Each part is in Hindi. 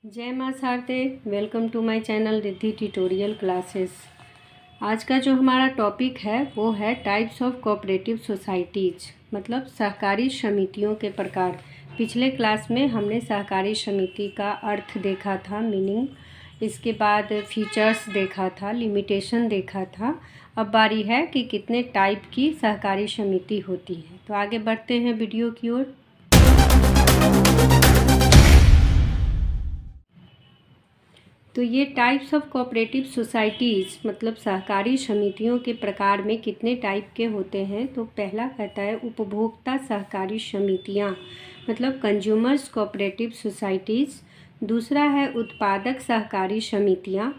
जय माँ Sharde. Welcome to my channel Riddhi tutorial classes. आज का जो हमारा टॉपिक है वो है टाइप्स ऑफ कोऑपरेटिव सोसाइटीज़, मतलब सहकारी समितियों के प्रकार। पिछले क्लास में हमने सहकारी समिति का अर्थ देखा था, मीनिंग, इसके बाद फीचर्स देखा था, लिमिटेशन देखा था। अब बारी है कि कितने टाइप की सहकारी समिति होती है। तो आगे बढ़ते हैं वीडियो की ओर। तो ये टाइप्स ऑफ कोऑपरेटिव सोसाइटीज़ मतलब सहकारी समितियों के प्रकार में कितने टाइप के होते हैं। तो पहला कहता है उपभोक्ता सहकारी समितियाँ, मतलब कंज्यूमर्स कोऑपरेटिव सोसाइटीज़। दूसरा है उत्पादक सहकारी समितियाँ,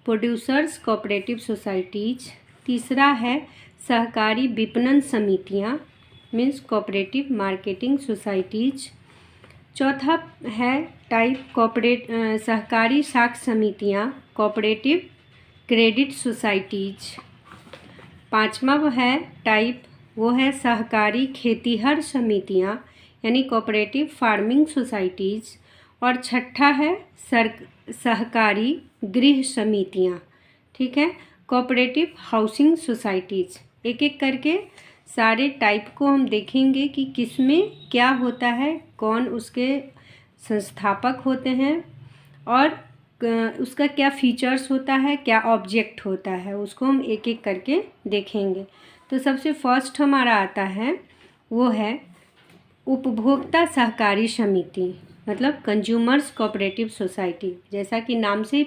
प्रोड्यूसर्स कोऑपरेटिव सोसाइटीज़। तीसरा है सहकारी विपणन समितियाँ, मीन्स कोऑपरेटिव मार्केटिंग सोसाइटीज़। चौथा है टाइप सहकारी साख समितियाँ, कोऑपरेटिव क्रेडिट सोसाइटीज। पांचवा है टाइप, वो है सहकारी खेतीहर समितियाँ, यानी कोऑपरेटिव फार्मिंग सोसाइटीज। और छठा है सहकारी गृह समितियाँ, ठीक है, कोऑपरेटिव हाउसिंग सोसाइटीज। एक एक करके सारे टाइप को हम देखेंगे कि किसमें क्या होता है, कौन उसके संस्थापक होते हैं और उसका क्या फीचर्स होता है, क्या ऑब्जेक्ट होता है, उसको हम एक एक करके देखेंगे। तो सबसे फर्स्ट हमारा आता है वो है उपभोक्ता सहकारी समिति, मतलब कंज्यूमर्स कोऑपरेटिव सोसाइटी। जैसा कि नाम से ही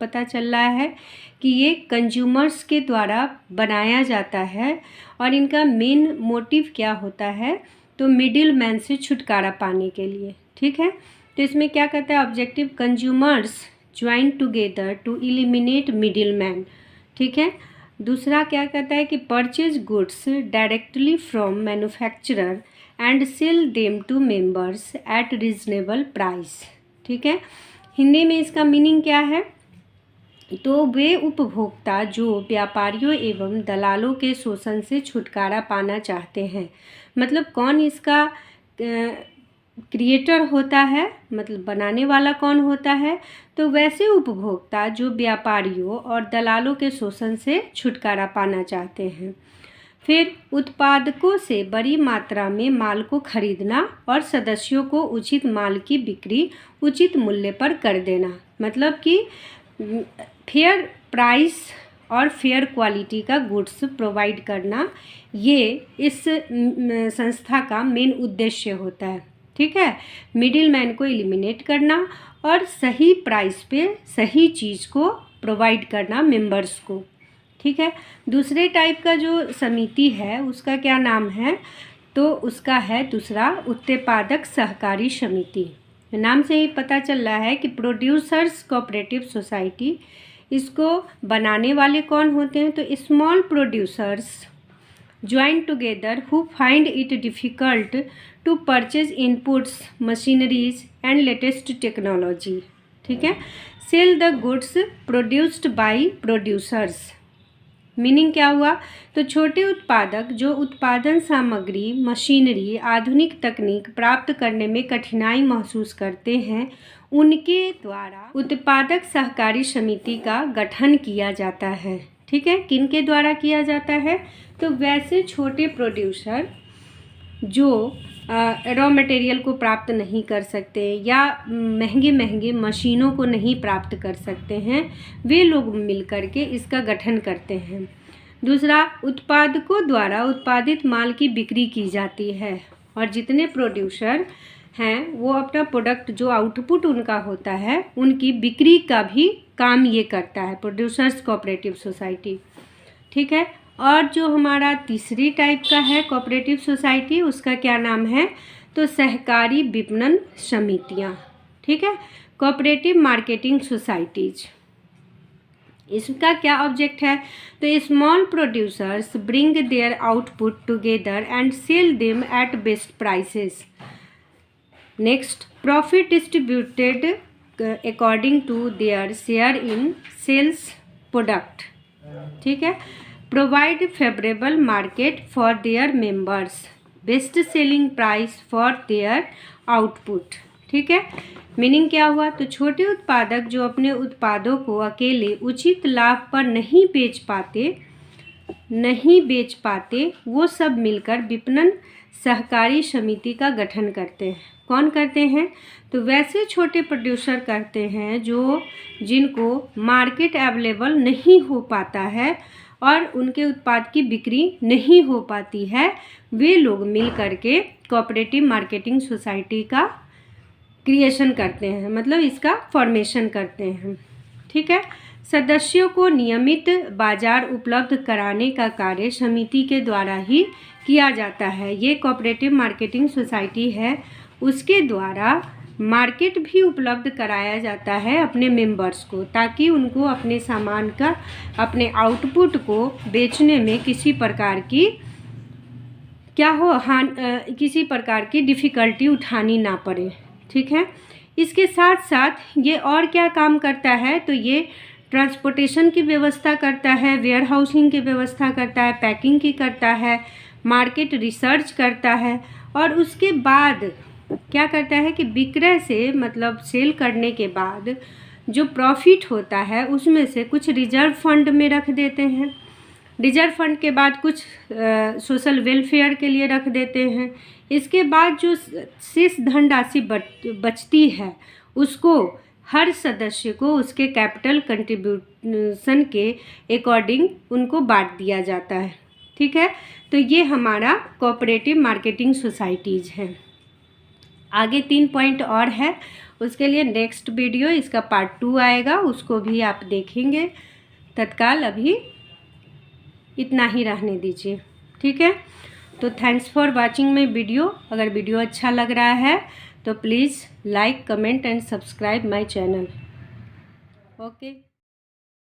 पता चल रहा है कि ये कंज्यूमर्स के द्वारा बनाया जाता है और इनका मेन मोटिव क्या होता है, तो मिडिल मैन से छुटकारा पाने के लिए, ठीक है। तो इसमें क्या कहता है, objective consumers join together to eliminate middle man, ठीक है। दूसरा क्या कहता है कि purchase goods directly from manufacturer and sell them to members at reasonable price, ठीक है। हिंदी में इसका मीनिंग क्या है, तो वे उपभोक्ता जो व्यापारियों एवं दलालों के शोषण से छुटकारा पाना चाहते हैं। मतलब कौन इसका क्रिएटर होता है, मतलब बनाने वाला कौन होता है, तो वैसे उपभोक्ता जो व्यापारियों और दलालों के शोषण से छुटकारा पाना चाहते हैं। फिर उत्पादकों से बड़ी मात्रा में माल को खरीदना और सदस्यों को उचित माल की बिक्री उचित मूल्य पर कर देना, मतलब कि फेयर प्राइस और फेयर क्वालिटी का गुड्स प्रोवाइड करना, ये इस संस्था का मेन उद्देश्य होता है, ठीक है। मिडिल मैन को एलिमिनेट करना और सही प्राइस पे सही चीज़ को प्रोवाइड करना मेंबर्स को, ठीक है। दूसरे टाइप का जो समिति है उसका क्या नाम है, तो उसका है दूसरा उत्पादक सहकारी समिति। नाम से ही पता चल रहा है कि प्रोड्यूसर्स कोऑपरेटिव सोसाइटी, इसको बनाने वाले कौन होते हैं, तो small producers join together who find it difficult to purchase inputs machineries and latest technology, ठीक है। Sell the goods produced by producers, meaning क्या हुआ, तो छोटे उत्पादक जो उत्पादन सामग्री, मशीनरी, आधुनिक तकनीक प्राप्त करने में कठिनाई महसूस करते हैं, उनके द्वारा उत्पादक सहकारी समिति का गठन किया जाता है, ठीक है। किनके द्वारा किया जाता है, तो वैसे छोटे प्रोड्यूसर जो रॉ मटेरियल को प्राप्त नहीं कर सकते या महंगी मशीनों को नहीं प्राप्त कर सकते हैं, वे लोग मिलकर के इसका गठन करते हैं। दूसरा, उत्पादकों द्वारा उत्पादित माल की बिक्री की जाती है और जितने प्रोड्यूसर हैं वो अपना प्रोडक्ट जो आउटपुट उनका होता है उनकी बिक्री का भी काम ये करता है प्रोड्यूसर्स कोऑपरेटिव सोसाइटी, ठीक है। और जो हमारा तीसरी टाइप का है कोऑपरेटिव सोसाइटी, उसका क्या नाम है, तो सहकारी विपणन समितियाँ, ठीक है, कोऑपरेटिव मार्केटिंग सोसाइटीज। इसका क्या ऑब्जेक्ट है, तो small producers bring their output together and sell them at best prices. Next, profit distributed according to their share in sales product, ठीक है। Provide favourable market for their members, best selling price for their output, ठीक है, मीनिंग क्या हुआ? तो छोटे उत्पादक जो अपने उत्पादों को अकेले उचित लाभ पर नहीं बेच पाते वो सब मिलकर विपणन सहकारी समिति का गठन करते हैं। कौन करते हैं? तो वैसे छोटे प्रोड्यूसर करते हैं जिनको मार्केट अवेलेबल नहीं हो पाता है और उनके उत्पाद की बिक्री नहीं हो पाती है, वे लोग मिल करके कोऑपरेटिव मार्केटिंग सोसाइटी का क्रिएशन करते हैं, मतलब इसका फॉर्मेशन करते हैं। ठीक है, सदस्यों को नियमित बाजार उपलब्ध कराने का कार्य समिति के द्वारा ही किया जाता है। ये कोऑपरेटिव मार्केटिंग सोसाइटी है, उसके द्वारा मार्केट भी उपलब्ध कराया जाता है अपने मेंबर्स को, ताकि उनको अपने सामान का, अपने आउटपुट को बेचने में किसी प्रकार की डिफ़िकल्टी उठानी ना पड़े। ठीक है, इसके साथ साथ ये और क्या काम करता है? तो ये ट्रांसपोर्टेशन की व्यवस्था करता है, वेयर हाउसिंग की व्यवस्था करता है, पैकिंग की करता है, मार्केट रिसर्च करता है, और उसके बाद क्या करता है कि विक्रय से, मतलब सेल करने के बाद जो प्रॉफिट होता है उसमें से कुछ रिजर्व फंड में रख देते हैं। रिजर्व फंड के बाद कुछ सोशल वेलफेयर के लिए रख देते हैं। इसके बाद जो शेष धनराशि बचती है उसको हर सदस्य को उसके कैपिटल कंट्रीब्यूशन के अकॉर्डिंग उनको बांट दिया जाता है। ठीक है, तो ये हमारा कोऑपरेटिव मार्केटिंग सोसाइटीज़ है। आगे 3 पॉइंट और है, उसके लिए नेक्स्ट वीडियो इसका पार्ट 2 आएगा, उसको भी आप देखेंगे। तत्काल अभी इतना ही रहने दीजिए। ठीक है, तो thanks for watching my video. अगर वीडियो अच्छा लग रहा है तो please like, comment and subscribe my channel. Okay.